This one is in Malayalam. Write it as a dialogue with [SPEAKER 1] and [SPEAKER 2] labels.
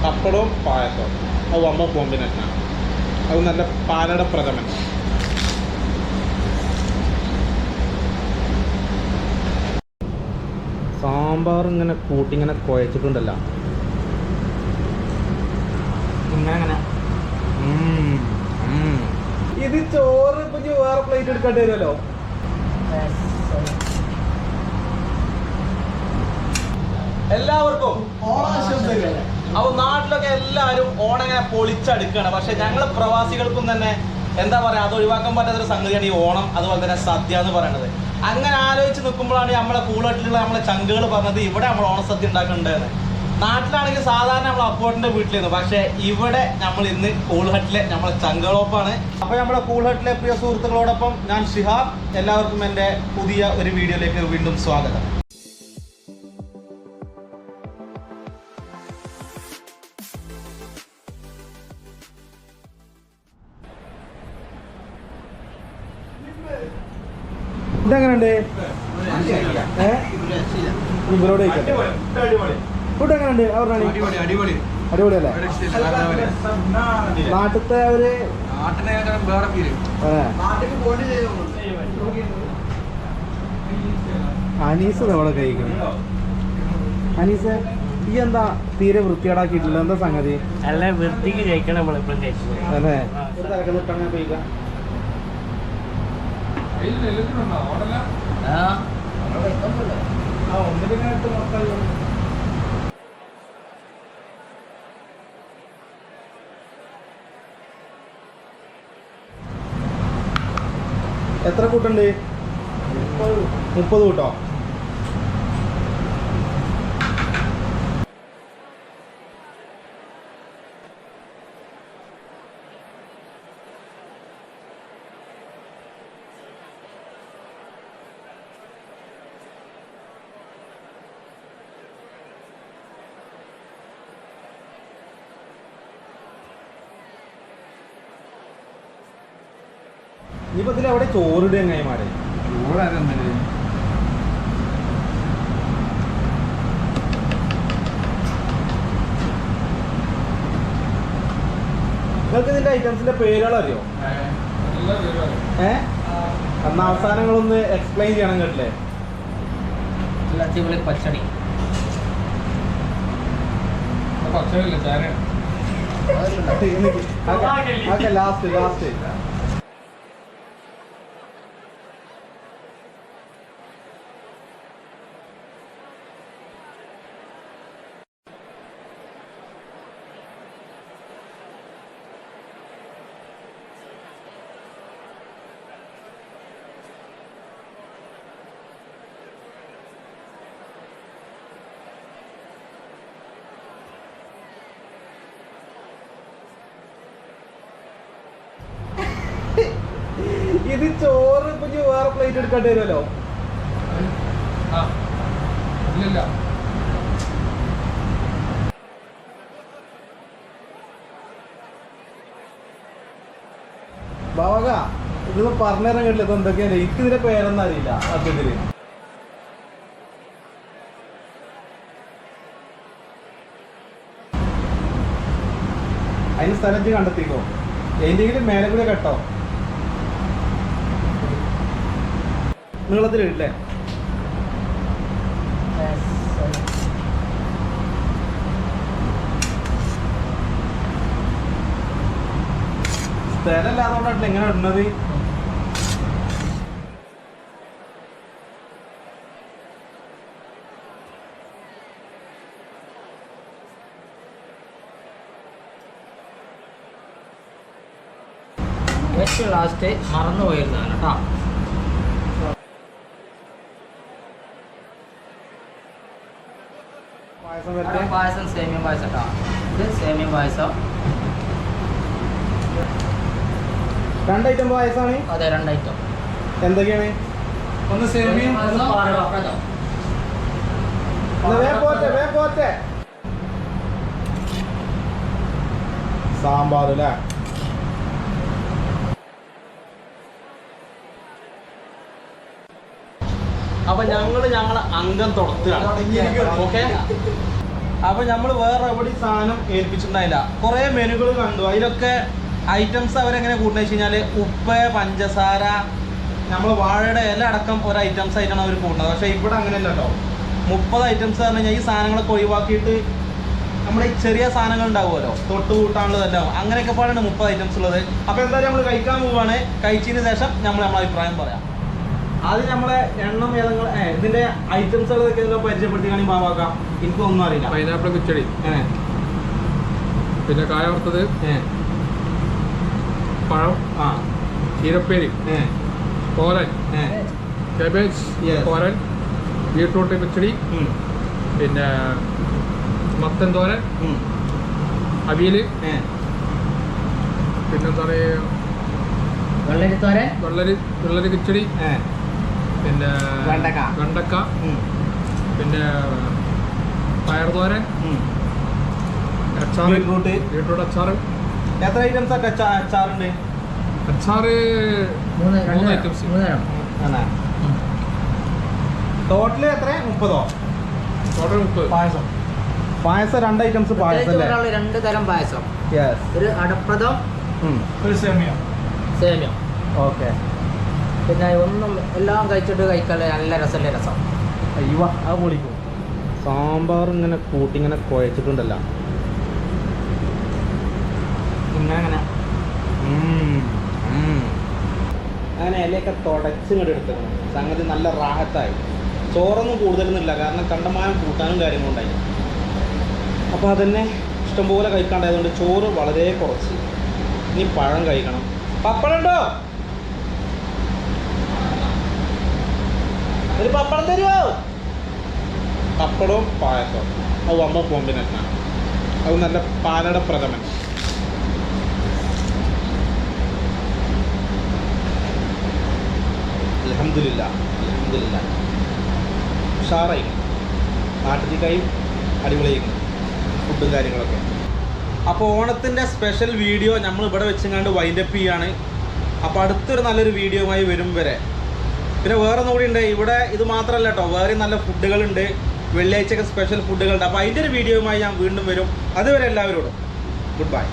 [SPEAKER 1] പപ്പടവും പായസവും അത് വമ്പ കോമ്പിനേഷനാണ്. അത് നല്ല പാലട പ്രഥമൻ. സാമ്പാർ ഇങ്ങനെ കൂട്ടി ഇങ്ങനെ കുഴച്ചിട്ടുണ്ടല്ലോ.
[SPEAKER 2] ഇങ്ങനെ
[SPEAKER 1] ഇത് ചോറ് ഇപ്പൊ വേറെ പ്ലേറ്റ് എടുക്കേണ്ടി വരുമല്ലോ. എല്ലാവർക്കും ഓണാശംസകൾ. അപ്പോൾ നാട്ടിലൊക്കെ എല്ലാവരും ഓണം ഇങ്ങനെ പൊളിച്ചടുക്കുകയാണ്. പക്ഷെ ഞങ്ങൾ പ്രവാസികൾക്കും തന്നെ എന്താ പറയുക, അത് ഒഴിവാക്കാൻ പറ്റാത്തൊരു സംഗതിയാണ് ഈ ഓണം, അതുപോലെ തന്നെ സദ്യ എന്ന് പറയുന്നത്. അങ്ങനെ ആലോചിച്ച് നിൽക്കുമ്പോഴാണ് നമ്മളെ കൂളട്ടിലുള്ള നമ്മളെ ചങ്കുകൾ പറഞ്ഞത് ഇവിടെ നമ്മൾ ഓണസദ്യ ഉണ്ടാക്കുന്നുണ്ടെന്ന്. നാട്ടിലാണെങ്കിൽ സാധാരണ നമ്മൾ അപ്പോട്ടിൻ്റെ വീട്ടിലിരുന്നു, പക്ഷേ ഇവിടെ നമ്മൾ ഇന്ന് കൂൾഹട്ടിലെ നമ്മളെ ചങ്കുകളോപ്പാണ്. അപ്പോൾ നമ്മളെ കൂൾഹട്ടിലെ പ്രിയ സുഹൃത്തുക്കളോടൊപ്പം ഞാൻ ഷിഹാബ്. എല്ലാവർക്കും എൻ്റെ പുതിയ ഒരു വീഡിയോയിലേക്ക് വീണ്ടും സ്വാഗതം. ഇതെങ്ങനെയുണ്ട്? ഇവരോട് ഫുഡ് എങ്ങനെയുണ്ട്? അടിപൊളിയല്ലേ? നാട്ടിലത്തെ ഒരു അനീസ് നമ്മളെ കഴിക്കണം. അനീസ്, ഈ എന്താ തീരെ വൃത്തികേടാക്കിയിട്ടില്ല? എന്താ സംഗതി?
[SPEAKER 2] നല്ല വൃത്തിക്ക് കഴിക്കണം
[SPEAKER 1] അല്ലേ? ഒരു തലക്കെന്നിട്ടാണ് കഴിക്കാം. എത്ര കൂട്ടുണ്ട്? 30 കൂട്ടോ? ഇനിയിപ്പോ ഇതിൽ അവിടെ ചോറിടുക എങ്ങനെമാരെ? നിങ്ങൾക്ക് ഇതിന്റെ ഐറ്റംസിന്റെ പേരുകൾ അറിയോ? അന്ന് അവസാനങ്ങളൊന്ന് എക്സ്പ്ലെയിൻ ചെയ്യണം കേട്ടില്ലേ?
[SPEAKER 2] പച്ചടി
[SPEAKER 1] ലാസ്റ്റ് ഇത് ചോറ് ഇപ്പൊ വേറെ പ്ലേറ്റ് എടുക്കേണ്ടി വരുമല്ലോ. ബാവക, ഇതിപ്പോ പറഞ്ഞുതരാൻ കേട്ടില്ല. ഇത് എന്തൊക്കെയാണ്? എനിക്ക് ഇതിന്റെ പേരൊന്നും അറിയില്ല. സത്യത്തില് അതിന് സ്ഥലത്ത് കണ്ടെത്തിക്കോ. എന്തെങ്കിലും മേലെ കൂടെ കേട്ടോ. നീളത്തിലില്ലേ? സ്ഥലമില്ലാതുകൊണ്ടാണ് എങ്ങനെ ഇടുന്നത്?
[SPEAKER 2] ഏറ്റവും ലാസ്റ്റ് മറന്നു പോയിരുന്നതാണ് കേട്ടോ. പായസം സേമിയ പായസം കേട്ടോ. ഇത് സേമിയ പായസം.
[SPEAKER 1] 2 ഐറ്റം പായസമാണ്.
[SPEAKER 2] അതെ, 2 ഐറ്റം.
[SPEAKER 1] എന്തൊക്കെയാണ്? ഒന്ന് സേമിയ, പോട്ടെ സാമ്പാർ അല്ലേ? അപ്പൊ ഞങ്ങളെ അംഗം തുടത്തുകയാണ്. ഓക്കെ, അപ്പോൾ നമ്മൾ വേറെ എവിടെ സാധനം ഏൽപ്പിച്ചിട്ടുണ്ടായില്ല. കുറേ മെനുകൾ കണ്ടു, അതിലൊക്കെ ഐറ്റംസ് അവരെങ്ങനെ കൂട്ടുന്നത് വെച്ച് കഴിഞ്ഞാൽ ഉപ്പ്, പഞ്ചസാര, നമ്മൾ വാഴയുടെ ഇല അടക്കം ഒരു ഐറ്റംസ് ആയിട്ടാണ് അവർ കൂട്ടുന്നത്. പക്ഷേ ഇവിടെ അങ്ങനെയല്ല കേട്ടോ. 30 ഐറ്റംസ് പറഞ്ഞു കഴിഞ്ഞാൽ ഈ സാധനങ്ങളൊക്കെ ഒഴിവാക്കിയിട്ട് നമ്മുടെ ഈ ചെറിയ സാധനങ്ങൾ ഉണ്ടാവുമല്ലോ, തൊട്ട് കൂട്ടാനുള്ളതെല്ലാം, അങ്ങനെയൊക്കെ പാടാണ് 30 ഐറ്റംസ് ഉള്ളത്. അപ്പോൾ എന്തായാലും നമ്മൾ കഴിക്കാൻ പോവുകയാണ്. കഴിച്ചതിന് ശേഷം നമ്മളെ അഭിപ്രായം പറയാം. ആദ്യം നമ്മളെ എണ്ണം ഏതെങ്കിലും ഇതിൻ്റെ ഐറ്റംസുകൾ പരിചയപ്പെടുത്തിയാണെങ്കിൽ ഭാഗമാക്കാം. എനിക്കൊന്നും അറിയില്ല.
[SPEAKER 3] പൈനാപ്പിൾ കിച്ചടി, പിന്നെ കായ വറുത്തത്, പഴം, ചീരപ്പേരി, തോരൻ, കേബേജ് തോരൻ, ബീട്രൂട്ട് കിച്ചടി, പിന്നെ മത്തൻ തോരൻ, അവിയൽ, പിന്നെന്താണ് വെള്ളരി കിച്ചടി, പിന്നെ വെണ്ടക്ക, പിന്നെ പയർ തോരൻ, അച്ചാർ, ബീട്രൂട്ട് അച്ചാർ.
[SPEAKER 1] എത്ര ഐറ്റംസ് ഒക്കെ അച്ചാറുണ്ട്?
[SPEAKER 3] അച്ചാറ് 3 ഐറ്റംസ്.
[SPEAKER 1] ടോട്ടൽ എത്ര? 30.
[SPEAKER 3] ടോട്ടൽ 30.
[SPEAKER 1] പായസം 2 ഐറ്റംസ് പായസം അല്ലേ?
[SPEAKER 2] 2 തരം പായസം, ഒരു അടപ്രഥം,
[SPEAKER 1] ഒരു സേമിയ.
[SPEAKER 2] ഓക്കെ. പിന്നെ ഒന്നും എല്ലാം കഴിച്ചിട്ട് കഴിക്കാൻ നല്ല രസം.
[SPEAKER 1] അയ്യോ ആ പൊളിക്കും. സാമ്പാർ ഇങ്ങനെ കൂട്ടി ഇങ്ങനെ കുഴച്ചിട്ടുണ്ടല്ലോ, അങ്ങനെ അങ്ങനെ ഇലയൊക്കെ തുടച്ച് ഇങ്ങോട്ട് എടുത്തേക്കണം. സംഗതി നല്ല റാഹത്തായി. ചോറൊന്നും കൂടുതലൊന്നുമില്ല, കാരണം കണ്ടമാനം കൂട്ടാനും കാര്യങ്ങളും ഉണ്ടായി. അപ്പോൾ അതന്നെ ഇഷ്ടംപോലെ കഴിക്കാണ്ടായതുകൊണ്ട് ചോറ് വളരെ കുറച്ച്. ഇനി പഴം കഴിക്കണം. പപ്പടം ഉണ്ടോ? ഒരു പപ്പടം തരുമോ? പപ്പടവും പായസവും അത് അമ്മ കോമ്പിനേഷനാണ്. അത് നല്ല പാലട പ്രഥമൻ. അൽഹംദുലില്ലാ ഉഷാറായിരിക്കും. നാട്ടിലേക്കായും അടിപൊളിയായിരിക്കും ഫുഡും കാര്യങ്ങളൊക്കെ. അപ്പോൾ ഓണത്തിൻ്റെ സ്പെഷ്യൽ വീഡിയോ നമ്മൾ ഇവിടെ വെച്ചെങ്ങാണ്ട് വൈൻഡപ്പ് ചെയ്യാണ്. അപ്പോൾ അടുത്തൊരു നല്ലൊരു വീഡിയോയുമായി വരും വരെ. പിന്നെ വേറെ ഒന്നും കൂടി ഉണ്ട് ഇവിടെ. ഇത് മാത്രമല്ല കേട്ടോ, വേറെ നല്ല ഫുഡുകളുണ്ട്. വെള്ളിയാഴ്ചയൊക്കെ സ്പെഷ്യൽ ഫുഡുകളുണ്ട്. അപ്പോൾ അതിൻ്റെ ഒരു വീഡിയോയുമായി ഞാൻ വീണ്ടും വരും. അതുവരെ എല്ലാവരോടും ഗുഡ് ബൈ.